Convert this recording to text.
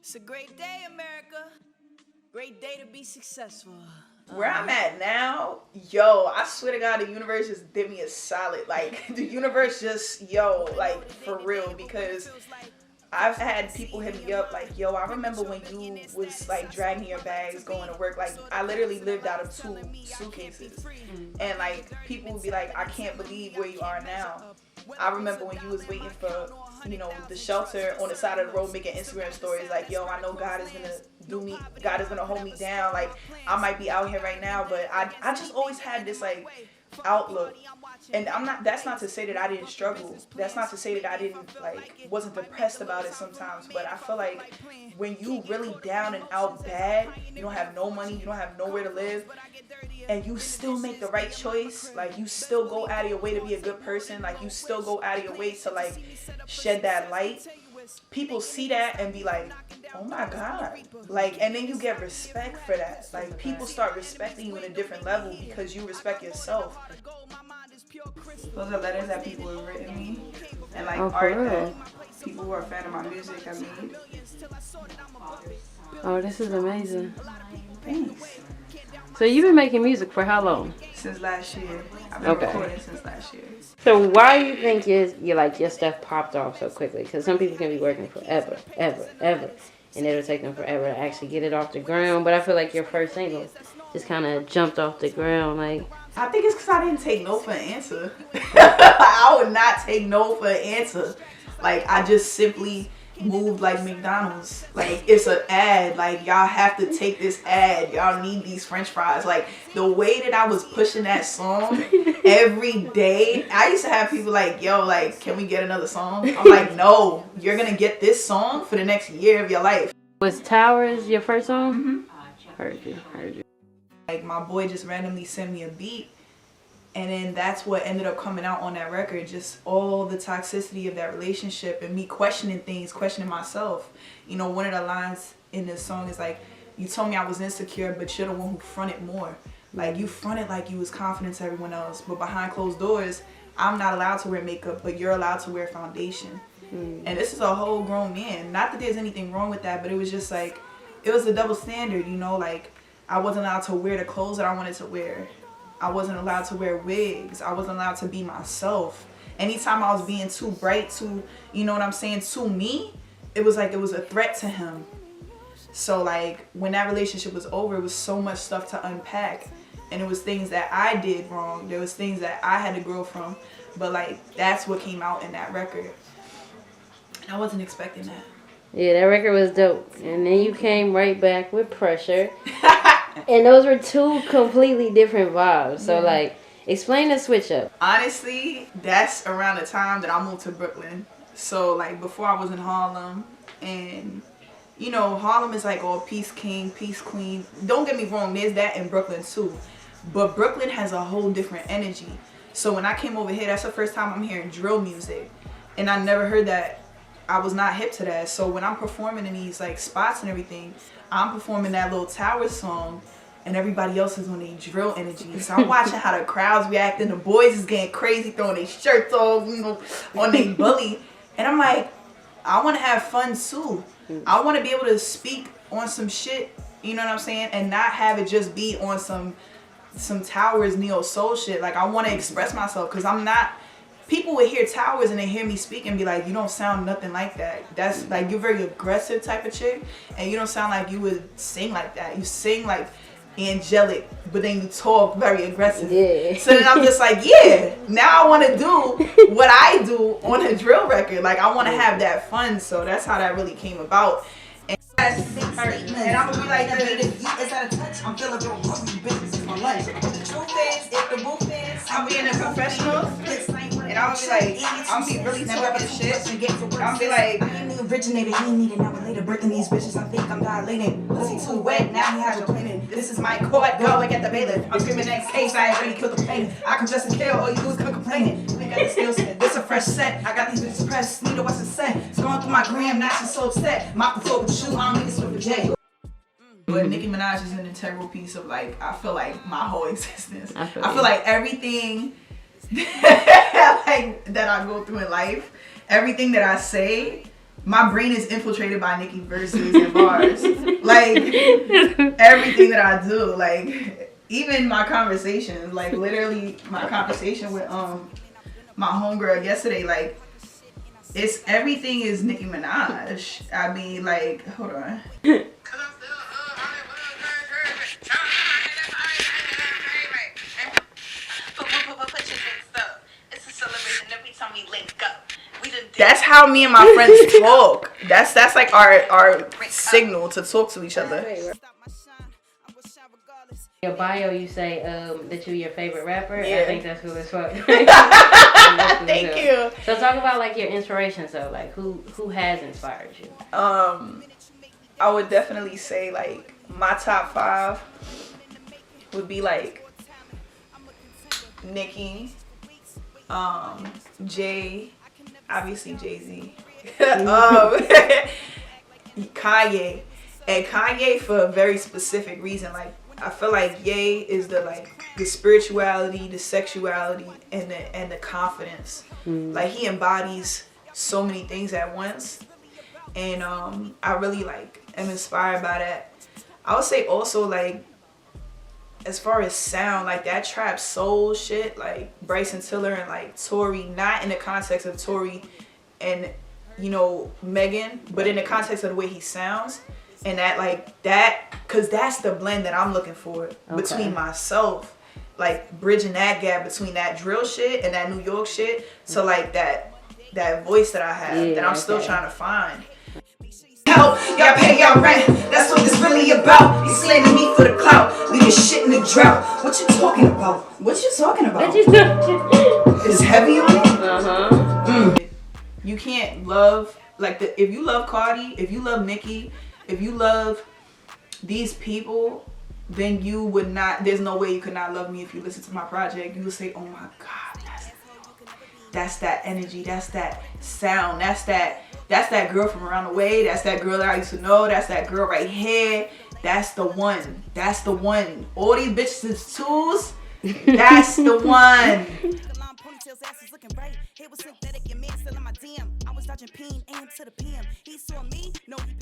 It's a great day, America. Great day to be successful. Where I'm at now, yo, I swear to God, the universe just did me a solid. Like, the universe just, yo, like, for real, because I've had people hit me up like, yo, I remember when you was like dragging your bags going to work. Like, I literally lived out of 2 suitcases. And like, people would be like, I can't believe where you are now. I remember when you was waiting for, you know, the shelter on the side of the road making Instagram stories like, yo, I know God is gonna do me, God is gonna hold me down. Like, I might be out here right now, but I just always had this like outlook. And that's not to say that I didn't struggle. That's not to say that I didn't like wasn't depressed about it sometimes, but I feel like when you really down and out bad, you don't have no money, you don't have nowhere to live, and you still make the right choice, like you still go out of your way to be a good person, like you still go out of your way to like shed that light, people see that and be like, oh my God, like, and then you get respect for that. Like, people start respecting you in a different level because you respect yourself. Those are letters that people have written me, and like art that people who are a fan of my music have made. Oh, this is amazing. Thanks. So you've been making music for how long? Since last year. I've been recording since last year. So why do you think your stuff popped off so quickly? Because some people can be working forever, ever, and it'll take them forever to actually get it off the ground. But I feel like your first single just kind of jumped off the ground. Like, I think it's because I didn't take no for an answer. I would not take no for an answer. Like, I just simply moved like McDonald's. Like, it's an ad. Like, y'all have to take this ad. Y'all need these French fries. Like, the way that I was pushing that song every day, I used to have people like, yo, like, can we get another song? I'm like, no, you're gonna get this song for the next year of your life. Was Towers your first song? Mm-hmm. Heard you. Like, my boy just randomly sent me a beat, and then that's what ended up coming out on that record. Just all the toxicity of that relationship and me questioning things, questioning myself. You know, one of the lines in this song is like, you told me I was insecure, but you're the one who fronted more. Like, you fronted like you was confident to everyone else, but behind closed doors, I'm not allowed to wear makeup, but you're allowed to wear foundation. And this is a whole grown man. Not that there's anything wrong with that, but it was just like, it was a double standard, you know? Like, I wasn't allowed to wear the clothes that I wanted to wear. I wasn't allowed to wear wigs. I wasn't allowed to be myself. Anytime I was being too bright, too, you know what I'm saying, too me, it was like it was a threat to him. So like, when that relationship was over, it was so much stuff to unpack. And it was things that I did wrong. There was things that I had to grow from. But like, that's what came out in that record. And I wasn't expecting that. Yeah, that record was dope. And then you came right back with Pressure. And those were 2 completely different vibes. So, like, explain the switch up. Honestly, that's around the time that I moved to Brooklyn. So, like, before I was in Harlem. And, you know, Harlem is like all peace king, peace queen. Don't get me wrong, there's that in Brooklyn too. But Brooklyn has a whole different energy. So when I came over here, that's the first time I'm hearing drill music. And I never heard that. I was not hip to that. So when I'm performing in these like spots and everything, I'm performing that little Tower song and everybody else is on their drill energy. So I'm watching how the crowd's reacting. The boys is getting crazy, throwing their shirts off, you know, on their bully. And I'm like, I want to have fun too. I want to be able to speak on some shit, you know what I'm saying? And not have it just be on some Towers neo soul shit. Like, I want to express myself because I'm not. People would hear Towers and they hear me speak and be like, you don't sound nothing like that. That's like, you're very aggressive type of chick and you don't sound like you would sing like that. You sing like angelic, but then you talk very aggressive. Yeah. So then I'm just like, yeah, now I want to do what I do on a drill record. Like, I want to have that fun. So that's how that really came about. And I'm gonna be like, I'm feeling real hungry, business is my life. The truth is, if the booth is, I'll be in the professionals, and I'll be like, I'll be really talking shit, and I'll be like, I ain't the originator, he ain't need an hour later, birthing these bitches, I think I'm dilating. Pussy too wet, now he hydroplaning. This is my court, go and get the bailiff. I'm screaming next case, I already killed the plaintiff. I can just kill, all you do is come complaining. You ain't got the skill set, this a fresh set. I got these bitches pressed, need a what's it say. It's going through my gram, now she's so upset. Mop the floor with you, I don't need this with a J. But Nicki Minaj is an integral piece of, like, I feel like my whole existence. I feel like everything like that I go through in life, everything that I say, my brain is infiltrated by Nicki verses and bars. Like, everything that I do, like, even my conversations, like, literally my conversation with my homegirl yesterday, like, it's everything is Nicki Minaj. I mean, like, hold on. That's how me and my friends talk. That's like our signal to talk to each other. Your bio, you say that you're your favorite rapper. Yeah. I think that's cool as fuck. Thank you. So talk about like your inspirations. So like who has inspired you? I would definitely say like my top 5 would be like Nicki, Jay, obviously Jay-Z, Kanye, and Kanye for a very specific reason. Like, I feel like Ye is the spirituality, the sexuality, and the confidence. Like, he embodies so many things at once, and I really like am inspired by that. I would say also like, as far as sound, like that trap soul shit, like Bryson Tiller and like Tory, not in the context of Tory and, you know, Megan, but in the context of the way he sounds, and that like that, cause that's the blend that I'm looking for between myself, like bridging that gap between that drill shit and that New York shit. So like that voice that I have that I'm still trying to find. Help, y'all pay y'all rent. That's what this really about. You slandering me for the clout. Leave your shit in the drought. What you talking about? What you talking about? It's heavy on it. You can't love like if you love Cardi, if you love Nicki, if you love these people, then you would not. There's no way you could not love me if you listen to my project. You would say, "Oh my God, that's that energy. That's that sound. That's that girl from around the way. That's that girl that I used to know. That's that girl right here. That's the one. That's the one. All these bitches is tools. That's the one." I was dodging peen, AM to the PM. He saw me, no, he